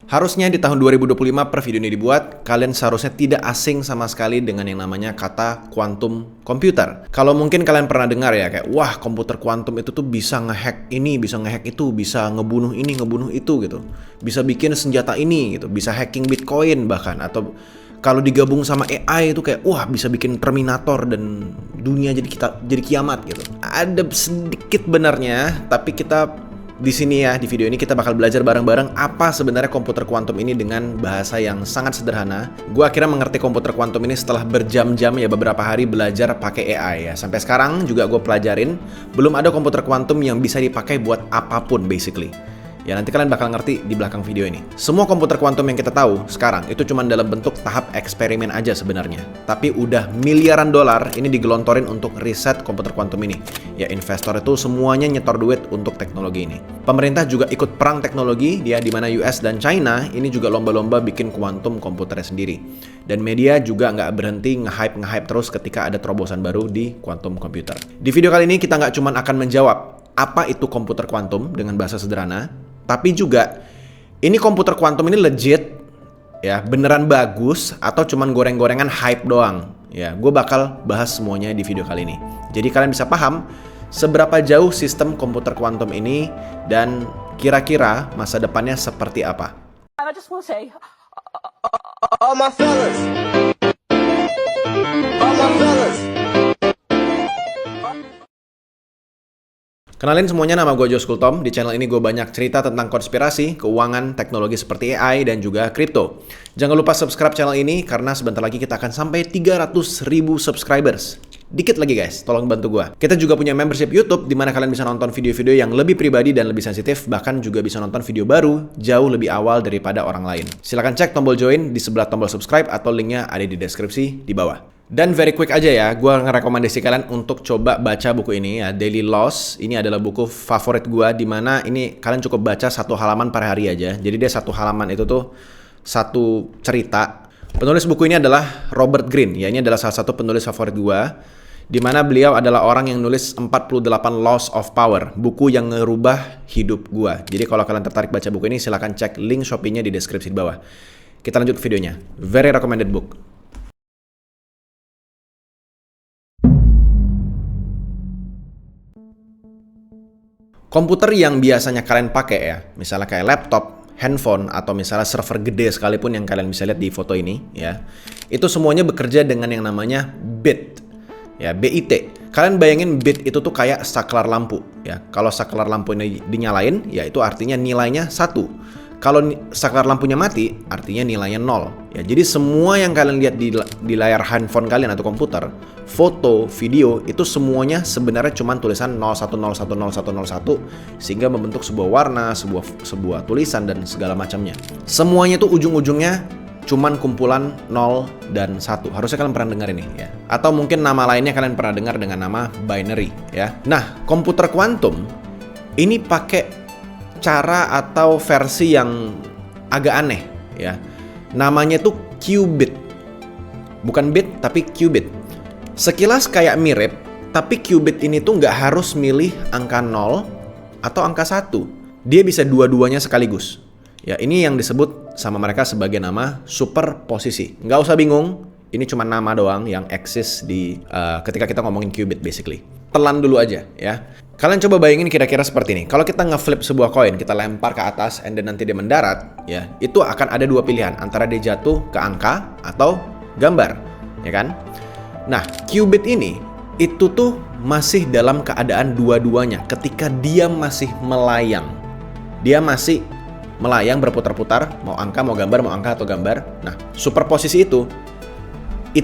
Harusnya di tahun 2025 per video ini dibuat, kalian seharusnya tidak asing sama sekali dengan yang namanya kata quantum computer. Kalau mungkin kalian pernah dengar ya, kayak wah komputer kuantum itu tuh bisa ngehack ini, bisa ngehack itu, bisa ngebunuh ini, ngebunuh itu gitu. Bisa bikin senjata ini gitu, bisa hacking Bitcoin bahkan, atau kalau digabung sama AI itu kayak wah bisa bikin Terminator dan dunia jadi kiamat gitu. Ada sedikit benarnya, tapi kita di sini ya, di video ini kita bakal belajar bareng-bareng apa sebenarnya komputer kuantum ini dengan bahasa yang sangat sederhana. Gue akhirnya mengerti komputer kuantum ini setelah berjam-jam ya, beberapa hari belajar pakai AI ya. Sampai sekarang juga gue pelajarin, belum ada komputer kuantum yang bisa dipakai buat apapun basically. Ya nanti kalian bakal ngerti di belakang video ini. Semua komputer kuantum yang kita tahu sekarang itu cuma dalam bentuk tahap eksperimen aja sebenarnya. Tapi udah miliaran dolar ini digelontorin untuk riset komputer kuantum ini. Ya investor itu semuanya nyetor duit untuk teknologi ini. Pemerintah juga ikut perang teknologi dia, di mana US dan China ini juga lomba-lomba bikin kuantum komputernya sendiri. Dan media juga nggak berhenti nge-hype terus ketika ada terobosan baru di quantum computer. Di video kali ini kita nggak cuma akan menjawab apa itu komputer kuantum dengan bahasa sederhana, tapi juga ini komputer kuantum ini legit ya, beneran bagus atau cuman goreng-gorengan hype doang. Ya, gue bakal bahas semuanya di video kali ini. Jadi kalian bisa paham seberapa jauh sistem komputer kuantum ini dan kira-kira masa depannya seperti apa. I just want to say, All my fellas. All my fellas. Kenalin semuanya, nama gue Josh Kultom. Di channel ini gue banyak cerita tentang konspirasi, keuangan, teknologi seperti AI, dan juga kripto. Jangan lupa subscribe channel ini karena sebentar lagi kita akan sampai 300.000 subscribers. Dikit lagi guys, tolong bantu gue. Kita juga punya membership YouTube di mana kalian bisa nonton video-video yang lebih pribadi dan lebih sensitif, bahkan juga bisa nonton video baru jauh lebih awal daripada orang lain. Silahkan cek tombol join di sebelah tombol subscribe atau linknya ada di deskripsi di bawah. Dan very quick aja ya, gue ngerekomendasi kalian untuk coba baca buku ini ya, Daily Loss. Ini adalah buku favorit gue, dimana ini kalian cukup baca satu halaman per hari aja. Jadi dia satu halaman itu tuh satu cerita. Penulis buku ini adalah Robert Greene, ya ini adalah salah satu penulis favorit gue, dimana beliau adalah orang yang nulis 48 Laws of Power, buku yang ngerubah hidup gue. Jadi kalau kalian tertarik baca buku ini, silahkan cek link Shopee-nya di deskripsi di bawah. Kita lanjut ke videonya. Very recommended book. Komputer yang biasanya kalian pakai ya, misalnya kayak laptop, handphone, atau misalnya server gede sekalipun yang kalian bisa lihat di foto ini ya, itu semuanya bekerja dengan yang namanya bit ya, BIT. Kalian bayangin bit itu tuh kayak saklar lampu ya. Kalau saklar lampu ini dinyalain ya itu artinya nilainya 1. Kalau saklar lampunya mati artinya nilainya 0 ya. Jadi semua yang kalian lihat di layar handphone kalian atau komputer, foto, video, itu semuanya sebenarnya cuma tulisan 01010101 sehingga membentuk sebuah warna, sebuah tulisan dan segala macamnya. Semuanya tuh ujung-ujungnya cuman kumpulan 0 dan 1. Harusnya kalian pernah dengar ini ya. Atau mungkin nama lainnya kalian pernah dengar dengan nama binary ya. Nah, komputer kuantum ini pakai cara atau versi yang agak aneh ya. Namanya tuh qubit. Bukan bit tapi qubit. Sekilas kayak mirip, tapi qubit ini tuh nggak harus milih angka 0 atau angka 1. Dia bisa dua-duanya sekaligus. Ya, ini yang disebut sama mereka sebagai nama superposisi. Nggak usah bingung, ini cuma nama doang yang eksis di ketika kita ngomongin qubit basically. Telan dulu aja ya. Kalian coba bayangin kira-kira seperti ini. Kalau kita ngeflip sebuah koin, kita lempar ke atas, and then nanti dia mendarat, ya, itu akan ada dua pilihan, antara dia jatuh ke angka atau gambar, ya kan? Nah, qubit ini itu tuh masih dalam keadaan dua-duanya ketika dia masih melayang. Dia masih melayang berputar-putar, mau angka, mau gambar, mau angka atau gambar. Nah, superposisi itu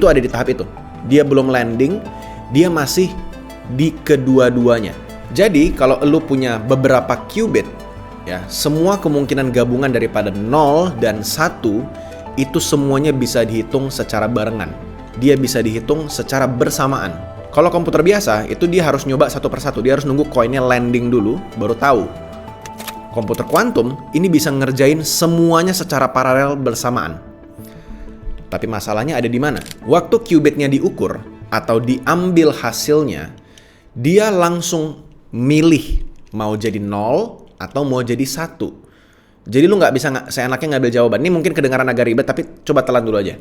ada di tahap itu. Dia belum landing, dia masih di kedua-duanya. Jadi kalau lu punya beberapa qubit ya, semua kemungkinan gabungan daripada 0 dan 1 itu semuanya bisa dihitung secara barengan. Dia bisa dihitung secara bersamaan. Kalau komputer biasa itu dia harus nyoba satu persatu, dia harus nunggu koinnya landing dulu baru tahu. Komputer kuantum ini bisa ngerjain semuanya secara paralel bersamaan. Tapi masalahnya ada di mana? Waktu qubitnya diukur atau diambil hasilnya, dia langsung milih mau jadi 0 atau mau jadi 1. Jadi lu nggak bisa seenaknya ngambil jawaban. Ini mungkin kedengaran agak ribet, tapi coba telan dulu aja.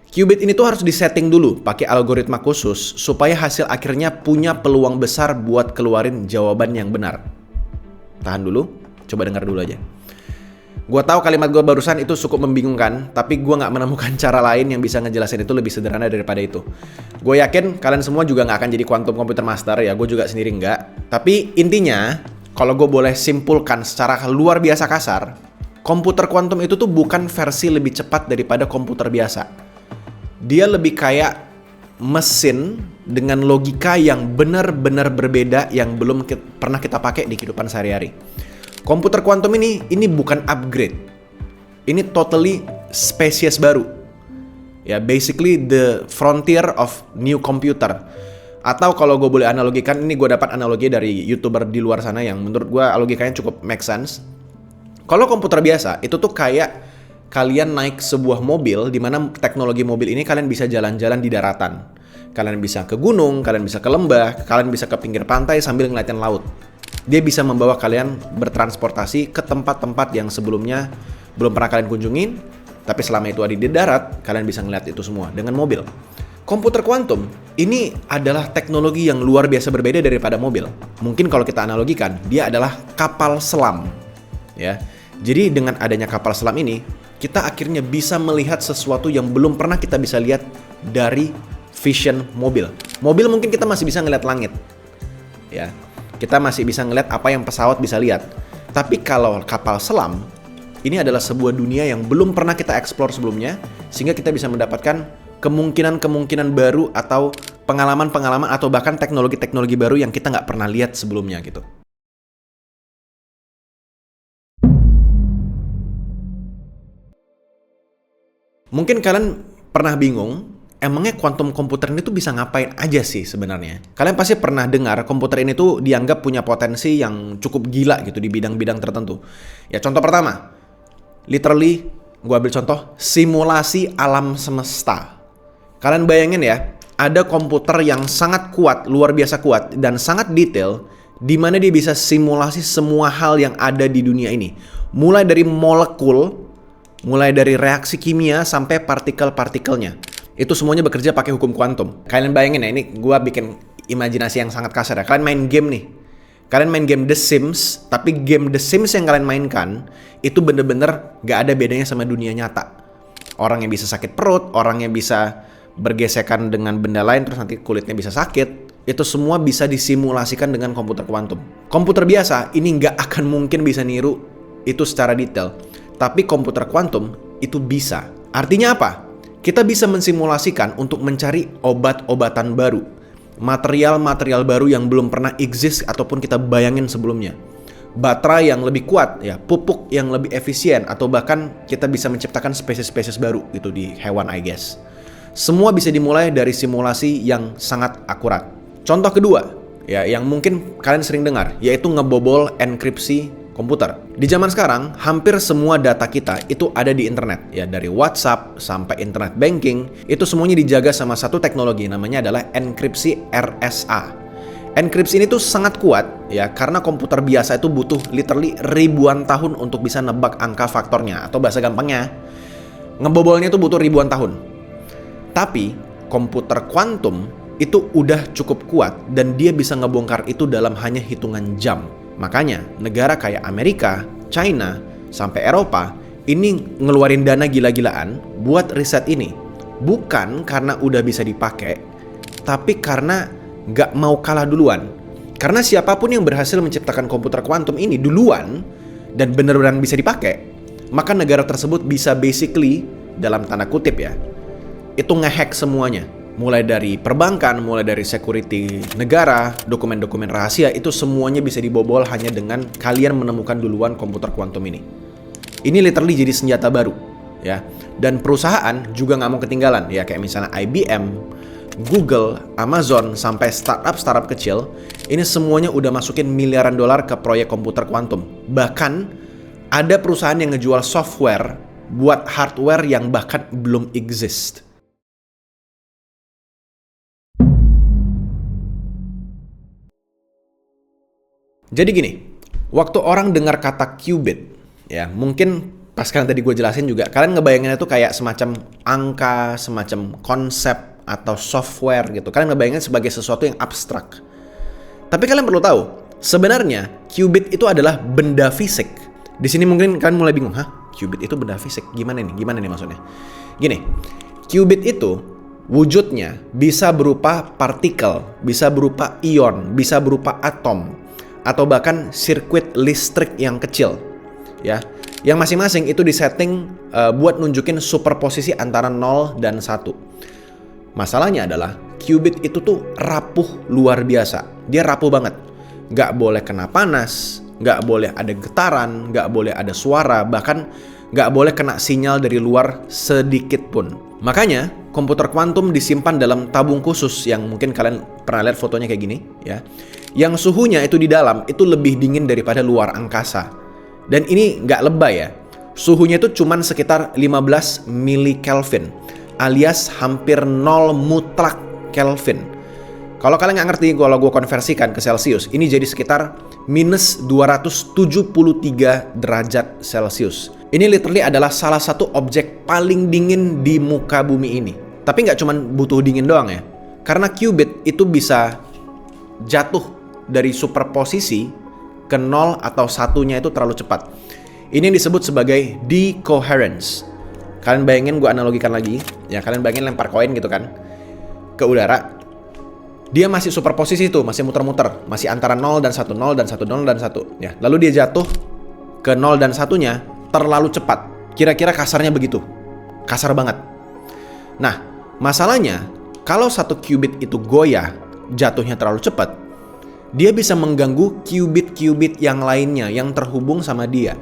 Qubit ini tuh harus disetting dulu pakai algoritma khusus supaya hasil akhirnya punya peluang besar buat keluarin jawaban yang benar. Tahan dulu, coba dengar dulu aja. Gua tahu kalimat gua barusan itu cukup membingungkan, tapi gua nggak menemukan cara lain yang bisa ngejelasin itu lebih sederhana daripada itu. Gue yakin kalian semua juga nggak akan jadi quantum computer master ya, gue juga sendiri nggak. Tapi intinya, kalau gue boleh simpulkan secara luar biasa kasar, komputer kuantum itu tuh bukan versi lebih cepat daripada komputer biasa. Dia lebih kayak mesin dengan logika yang benar-benar berbeda yang belum pernah kita pakai di kehidupan sehari-hari. Komputer kuantum ini bukan upgrade. Ini totally spesies baru. Ya, basically the frontier of new computer. Atau kalau gue boleh analogikan, ini gue dapat analogi dari YouTuber di luar sana yang menurut gue logikanya cukup make sense. Kalau komputer biasa, itu tuh kayak kalian naik sebuah mobil di mana teknologi mobil ini kalian bisa jalan-jalan di daratan. Kalian bisa ke gunung, kalian bisa ke lembah, kalian bisa ke pinggir pantai sambil ngeliatin laut. Dia bisa membawa kalian bertransportasi ke tempat-tempat yang sebelumnya belum pernah kalian kunjungin, tapi selama itu ada di darat, kalian bisa ngeliat itu semua dengan mobil. Komputer kuantum ini adalah teknologi yang luar biasa berbeda daripada mobil. Mungkin kalau kita analogikan, dia adalah kapal selam. Ya. Jadi dengan adanya kapal selam ini, kita akhirnya bisa melihat sesuatu yang belum pernah kita bisa lihat dari vision mobil. Mobil mungkin kita masih bisa ngeliat langit. Ya. Kita masih bisa ngeliat apa yang pesawat bisa lihat. Tapi kalau kapal selam, ini adalah sebuah dunia yang belum pernah kita explore sebelumnya, sehingga kita bisa mendapatkan kemungkinan-kemungkinan baru atau pengalaman-pengalaman atau bahkan teknologi-teknologi baru yang kita nggak pernah lihat sebelumnya gitu. Mungkin kalian pernah bingung, emangnya quantum komputer ini tuh bisa ngapain aja sih sebenarnya? Kalian pasti pernah dengar komputer ini tuh dianggap punya potensi yang cukup gila gitu di bidang-bidang tertentu. Ya contoh pertama, literally, gue ambil contoh, simulasi alam semesta. Kalian bayangin ya, ada komputer yang sangat kuat, luar biasa kuat, dan sangat detail, di mana dia bisa simulasi semua hal yang ada di dunia ini. Mulai dari molekul, mulai dari reaksi kimia, sampai partikel-partikelnya. Itu semuanya bekerja pakai hukum kuantum. Kalian bayangin ya, ini gue bikin imajinasi yang sangat kasar ya. Kalian main game nih. Kalian main game The Sims, tapi game The Sims yang kalian mainkan itu bener-bener gak ada bedanya sama dunia nyata. Orang yang bisa sakit perut, orang yang bisa bergesekan dengan benda lain terus nanti kulitnya bisa sakit, itu semua bisa disimulasikan dengan komputer kuantum. Komputer biasa ini gak akan mungkin bisa niru itu secara detail, tapi komputer kuantum itu bisa. Artinya apa? Kita bisa mensimulasikan untuk mencari obat-obatan baru, material-material baru yang belum pernah exist ataupun kita bayangin sebelumnya. Baterai yang lebih kuat, ya, pupuk yang lebih efisien, atau bahkan kita bisa menciptakan spesies-spesies baru gitu di hewan, I guess. Semua bisa dimulai dari simulasi yang sangat akurat. Contoh kedua, ya, yang mungkin kalian sering dengar, yaitu ngebobol enkripsi komputer. Di zaman sekarang, hampir semua data kita itu ada di internet. Ya, dari WhatsApp sampai internet banking, itu semuanya dijaga sama satu teknologi, namanya adalah enkripsi RSA. Enkripsi ini tuh sangat kuat, ya, karena komputer biasa itu butuh literally ribuan tahun untuk bisa nebak angka faktornya. Atau bahasa gampangnya, ngebobolnya itu butuh ribuan tahun. Tapi, komputer kuantum itu udah cukup kuat dan dia bisa ngebongkar itu dalam hanya hitungan jam. Makanya negara kayak Amerika, China, sampai Eropa ini ngeluarin dana gila-gilaan buat riset ini. Bukan karena udah bisa dipakai, tapi karena nggak mau kalah duluan. Karena siapapun yang berhasil menciptakan komputer kuantum ini duluan dan benar-benar bisa dipakai, maka negara tersebut bisa basically, dalam tanda kutip ya, itu ngehack semuanya. Mulai dari perbankan, mulai dari security negara, dokumen-dokumen rahasia, itu semuanya bisa dibobol hanya dengan kalian menemukan duluan komputer kuantum ini. Ini literally jadi senjata baru, ya. Dan perusahaan juga nggak mau ketinggalan, ya, kayak misalnya IBM, Google, Amazon, sampai startup kecil, ini semuanya udah masukin miliaran dolar ke proyek komputer kuantum. Bahkan ada perusahaan yang ngejual software buat hardware yang bahkan belum exist. Jadi gini, waktu orang dengar kata qubit, Ya, mungkin pas kalian tadi gue jelasin juga, kalian ngebayanginnya tuh kayak semacam angka, semacam konsep atau software gitu. Kalian ngebayangin sebagai sesuatu yang abstrak. Tapi kalian perlu tahu, sebenarnya qubit itu adalah benda fisik. Di sini mungkin kalian mulai bingung, hah? Qubit itu benda fisik? Gimana nih? Gimana nih maksudnya? Gini, qubit itu wujudnya bisa berupa partikel, bisa berupa ion, bisa berupa atom, atau bahkan sirkuit listrik yang kecil. Ya, yang masing-masing itu disetting buat nunjukin superposisi antara 0 dan 1. Masalahnya adalah qubit itu tuh rapuh luar biasa. Dia rapuh banget. Nggak boleh kena panas, nggak boleh ada getaran, nggak boleh ada suara, bahkan nggak boleh kena sinyal dari luar sedikit pun. Makanya komputer kuantum disimpan dalam tabung khusus yang mungkin kalian pernah lihat fotonya kayak gini, ya. Yang suhunya itu di dalam itu lebih dingin daripada luar angkasa. Dan ini nggak lebay ya. Suhunya itu cuman sekitar 15 millikelvin alias hampir 0 mutlak Kelvin. Kalau kalian nggak ngerti, kalau gue konversikan ke Celsius, ini jadi sekitar minus 273 derajat Celsius. Ini literally adalah salah satu objek paling dingin di muka bumi ini. Tapi nggak cuman butuh dingin doang ya. Karena qubit itu bisa jatuh dari superposisi ke 0 atau 1-nya itu terlalu cepat. Ini yang disebut sebagai decoherence. Kalian bayangin, gue analogikan lagi. Ya, kalian bayangin lempar koin gitu kan ke udara. Dia masih superposisi tuh, masih muter-muter. Masih antara 0 dan 1, 0 dan 1, 0 dan 1. Ya, lalu dia jatuh ke 0 dan 1-nya terlalu cepat. Kira-kira kasarnya begitu. Kasar banget. Nah, masalahnya, kalau satu qubit itu goyah, jatuhnya terlalu cepat, dia bisa mengganggu qubit-qubit yang lainnya yang terhubung sama dia.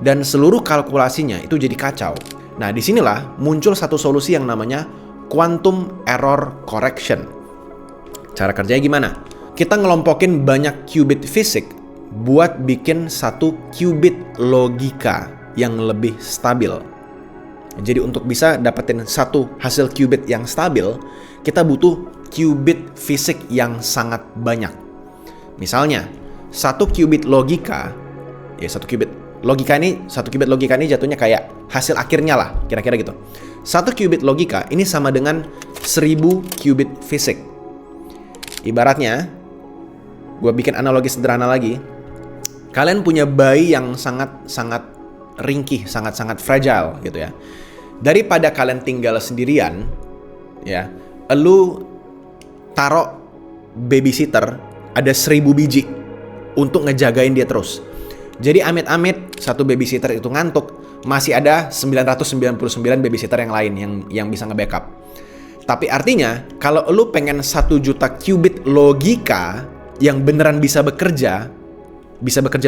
Dan seluruh kalkulasinya itu jadi kacau. Nah, disinilah muncul satu solusi yang namanya quantum error correction. Cara kerjanya gimana? Kita ngelompokin banyak qubit fisik buat bikin satu qubit logika yang lebih stabil. Jadi untuk bisa dapetin satu hasil qubit yang stabil, kita butuh qubit fisik yang sangat banyak. Misalnya, satu qubit logika satu qubit logika ini jatuhnya kayak hasil akhirnya lah, kira-kira gitu. Satu qubit logika ini sama dengan 1000 qubit fisik. Ibaratnya, gue bikin analogi sederhana lagi. Kalian punya bayi yang sangat-sangat ringkih, sangat-sangat fragile gitu ya. Daripada kalian tinggal sendirian, ya, lu taruh babysitter ada 1000 biji untuk ngejagain dia terus. Jadi amit-amit satu babysitter itu ngantuk, masih ada 999 babysitter yang lain yang bisa nge-backup. Tapi artinya, kalau lu pengen 1 juta qubit logika yang beneran bisa bekerja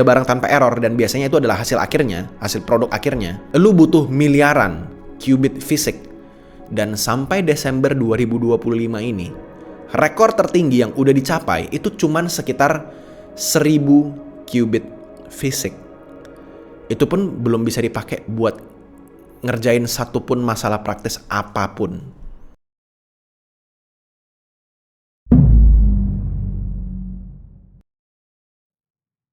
bareng tanpa error, dan biasanya itu adalah hasil akhirnya, hasil produk akhirnya, lu butuh miliaran qubit fisik. Dan sampai Desember 2025 ini, rekor tertinggi yang udah dicapai itu cuman sekitar 1000 qubit fisik. Itu pun belum bisa dipakai buat ngerjain satu pun masalah praktis apapun.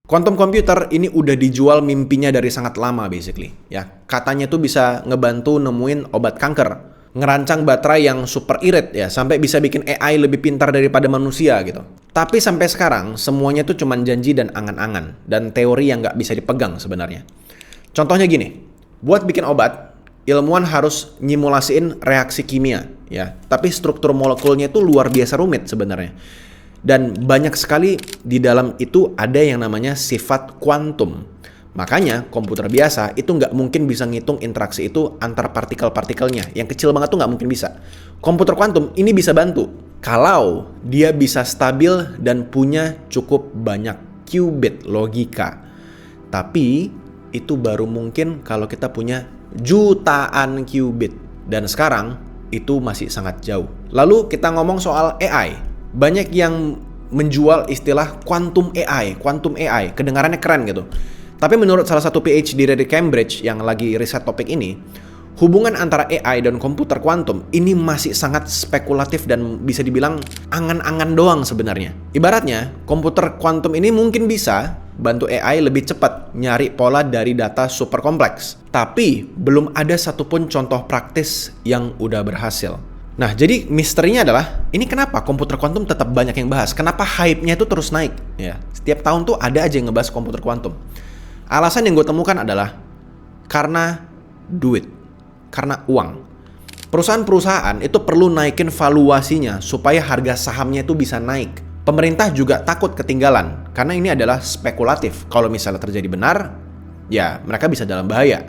Quantum computer ini udah dijual mimpinya dari sangat lama basically. Ya, katanya tuh bisa ngebantu nemuin obat kanker, ngerancang baterai yang super irit ya, sampai bisa bikin AI lebih pintar daripada manusia gitu. Tapi sampai sekarang semuanya tuh cuman janji dan angan-angan dan teori yang nggak bisa dipegang sebenarnya. Contohnya gini, buat bikin obat, ilmuwan harus nyimulasiin reaksi kimia ya, tapi struktur molekulnya itu luar biasa rumit sebenarnya. Dan banyak sekali di dalam itu ada yang namanya sifat kuantum. Makanya komputer biasa itu nggak mungkin bisa ngitung interaksi itu antar partikel-partikelnya. Yang kecil banget tuh nggak mungkin bisa. Komputer kuantum ini bisa bantu kalau dia bisa stabil dan punya cukup banyak qubit logika. Tapi itu baru mungkin kalau kita punya jutaan qubit. Dan sekarang itu masih sangat jauh. Lalu kita ngomong soal AI. Banyak yang menjual istilah quantum AI. Kedengarannya keren gitu. Tapi menurut salah satu PhD dari Cambridge yang lagi riset topik ini, hubungan antara AI dan komputer kuantum ini masih sangat spekulatif dan bisa dibilang angan-angan doang sebenarnya. Ibaratnya, komputer kuantum ini mungkin bisa bantu AI lebih cepat nyari pola dari data super kompleks. Tapi belum ada satupun contoh praktis yang udah berhasil. Nah, jadi misterinya adalah, ini kenapa komputer kuantum tetap banyak yang bahas? Kenapa hype-nya itu terus naik? Ya, setiap tahun tuh ada aja yang ngebahas komputer kuantum. Alasan yang gue temukan adalah karena duit, karena uang. Perusahaan-perusahaan itu perlu naikin valuasinya supaya harga sahamnya itu bisa naik. Pemerintah juga takut ketinggalan, karena ini adalah spekulatif. Kalau misalnya terjadi benar, ya mereka bisa dalam bahaya.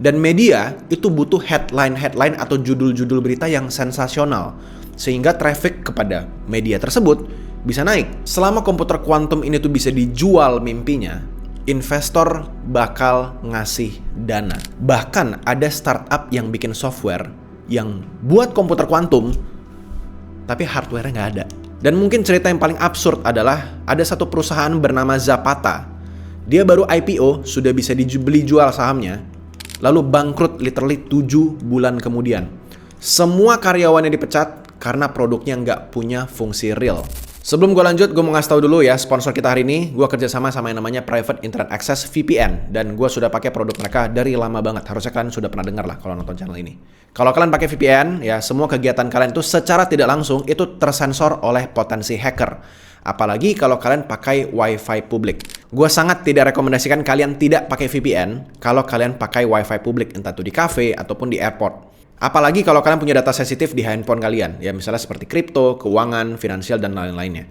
Dan media itu butuh headline-headline atau judul-judul berita yang sensasional, sehingga traffic kepada media tersebut bisa naik. Selama komputer kuantum ini tuh bisa dijual mimpinya, investor bakal ngasih dana. Bahkan ada startup yang bikin software yang buat komputer kuantum, tapi hardware-nya nggak ada. Dan mungkin cerita yang paling absurd adalah ada satu perusahaan bernama Zapata. Dia baru IPO, sudah bisa dibeli jual sahamnya, lalu bangkrut literally 7 bulan kemudian. Semua karyawannya dipecat karena produknya nggak punya fungsi real. Sebelum gue lanjut, gue mau ngasih tau dulu ya, sponsor kita hari ini, gue kerjasama sama yang namanya Private Internet Access VPN. Dan gue sudah pakai produk mereka dari lama banget. Harusnya kalian sudah pernah dengar lah kalau nonton channel ini. Kalau kalian pakai VPN, ya semua kegiatan kalian itu secara tidak langsung itu tersensor oleh potensi hacker. Apalagi kalau kalian pakai Wi-Fi publik. Gue sangat tidak rekomendasikan kalian tidak pakai VPN kalau kalian pakai Wi-Fi publik, entah itu di cafe ataupun di airport. Apalagi kalau kalian punya data sensitif di handphone kalian, ya misalnya seperti kripto, keuangan, finansial, dan lain-lainnya.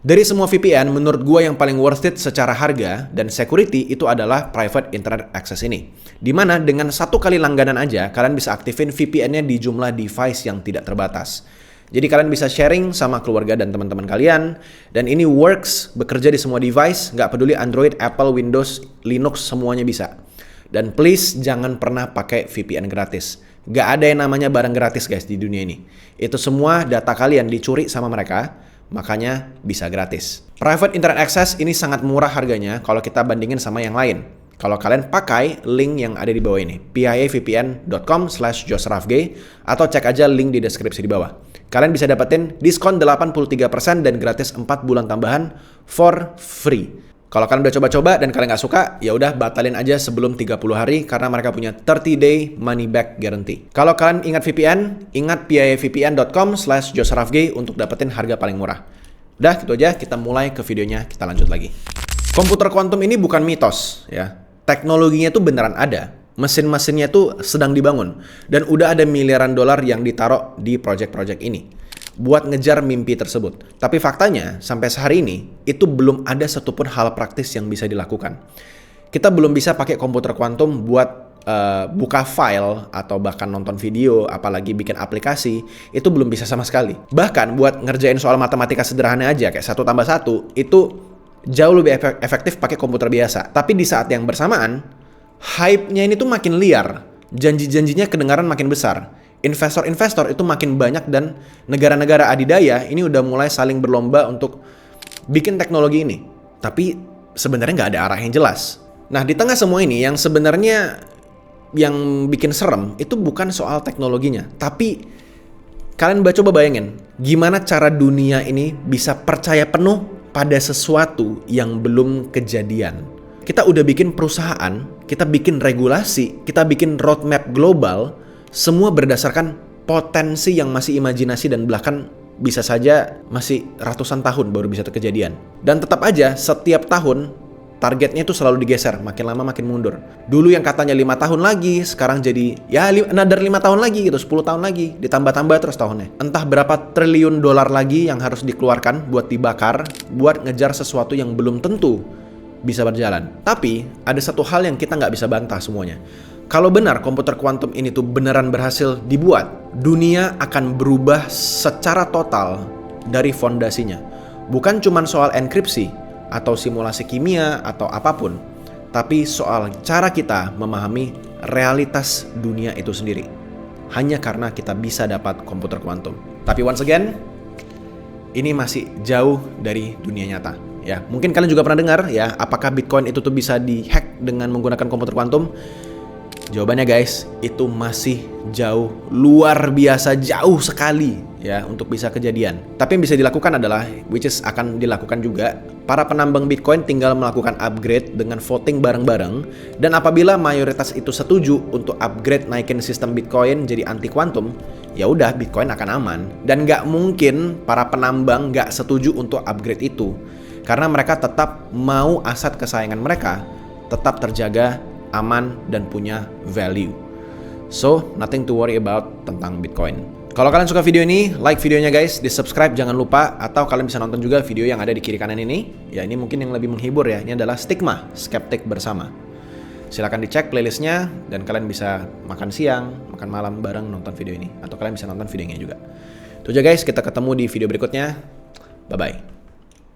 Dari semua VPN, menurut gue yang paling worth it secara harga dan security itu adalah Private Internet Access ini. Dimana dengan satu kali langganan aja, kalian bisa aktifin VPN-nya di jumlah device yang tidak terbatas. Jadi kalian bisa sharing sama keluarga dan teman-teman kalian. Dan ini works, bekerja di semua device, nggak peduli Android, Apple, Windows, Linux, semuanya bisa. Dan please jangan pernah pakai VPN gratis. Gak ada yang namanya barang gratis guys di dunia ini. Itu semua data kalian dicuri sama mereka, makanya bisa gratis. Private Internet Access ini sangat murah harganya kalau kita bandingin sama yang lain. Kalau kalian pakai link yang ada di bawah ini, piavpn.com/josrafg, atau cek aja link di deskripsi di bawah. Kalian bisa dapetin diskon 83% dan gratis 4 bulan tambahan for free. Kalau kalian udah coba-coba dan kalian nggak suka, ya udah batalin aja sebelum 30 hari karena mereka punya 30-day money back guarantee. Kalau kalian ingat VPN, ingat piavpn.com/josrafg untuk dapetin harga paling murah. Udah, gitu aja. Kita mulai ke videonya, kita lanjut lagi. Komputer kuantum ini bukan mitos, ya. Teknologinya tuh beneran ada. Mesin-mesinnya tuh sedang dibangun. Dan udah ada miliaran dolar yang ditaruh di project-project ini buat ngejar mimpi tersebut. Tapi faktanya, sampai sehari ini, itu belum ada satupun hal praktis yang bisa dilakukan. Kita belum bisa pakai komputer kuantum buat buka file, atau bahkan nonton video, apalagi bikin aplikasi, itu belum bisa sama sekali. Bahkan buat ngerjain soal matematika sederhana aja, kayak 1+1, itu jauh lebih efektif pakai komputer biasa. Tapi di saat yang bersamaan, hype-nya ini tuh makin liar, janji-janjinya kedengaran makin besar. Investor-investor itu makin banyak dan negara-negara adidaya ini udah mulai saling berlomba untuk bikin teknologi ini. Tapi sebenarnya nggak ada arah yang jelas. Nah, di tengah semua ini yang sebenarnya yang bikin serem itu bukan soal teknologinya. Tapi kalian coba bayangin gimana cara dunia ini bisa percaya penuh pada sesuatu yang belum kejadian. Kita udah bikin perusahaan, kita bikin regulasi, kita bikin roadmap global, semua berdasarkan potensi yang masih imajinasi dan bahkan bisa saja masih ratusan tahun baru bisa terkejadian. Dan tetap aja setiap tahun targetnya itu selalu digeser, makin lama makin mundur. Dulu yang katanya 5 tahun lagi, sekarang jadi ya another 5 tahun lagi gitu, 10 tahun lagi, ditambah-tambah terus tahunnya. Entah berapa triliun dolar lagi yang harus dikeluarkan buat dibakar, buat ngejar sesuatu yang belum tentu bisa berjalan. Tapi ada satu hal yang kita nggak bisa bantah semuanya. Kalau benar komputer kuantum ini tuh beneran berhasil dibuat, dunia akan berubah secara total dari fondasinya. Bukan cuma soal enkripsi atau simulasi kimia atau apapun, tapi soal cara kita memahami realitas dunia itu sendiri. Hanya karena kita bisa dapat komputer kuantum. Tapi once again, ini masih jauh dari dunia nyata. Ya, mungkin kalian juga pernah dengar ya, apakah Bitcoin itu tuh bisa dihack dengan menggunakan komputer kuantum? Jawabannya guys, itu masih jauh, luar biasa jauh sekali ya untuk bisa kejadian. Tapi yang bisa dilakukan adalah, which is akan dilakukan juga, para penambang Bitcoin tinggal melakukan upgrade dengan voting bareng-bareng, dan apabila mayoritas itu setuju untuk upgrade naikin sistem Bitcoin jadi anti kuantum, ya udah Bitcoin akan aman. Dan nggak mungkin para penambang nggak setuju untuk upgrade itu, karena mereka tetap mau aset kesayangan mereka tetap terjaga, aman, dan punya value. So, nothing to worry about tentang Bitcoin. Kalau kalian suka video ini, like videonya guys, di subscribe jangan lupa, atau kalian bisa nonton juga video yang ada di kiri kanan ini. Ya, ini mungkin yang lebih menghibur ya, ini adalah Stigma, Skeptik Bersama. Silahkan dicek playlistnya, dan kalian bisa makan siang, makan malam bareng nonton video ini. Atau kalian bisa nonton videonya juga. Itu aja guys, kita ketemu di video berikutnya. Bye-bye.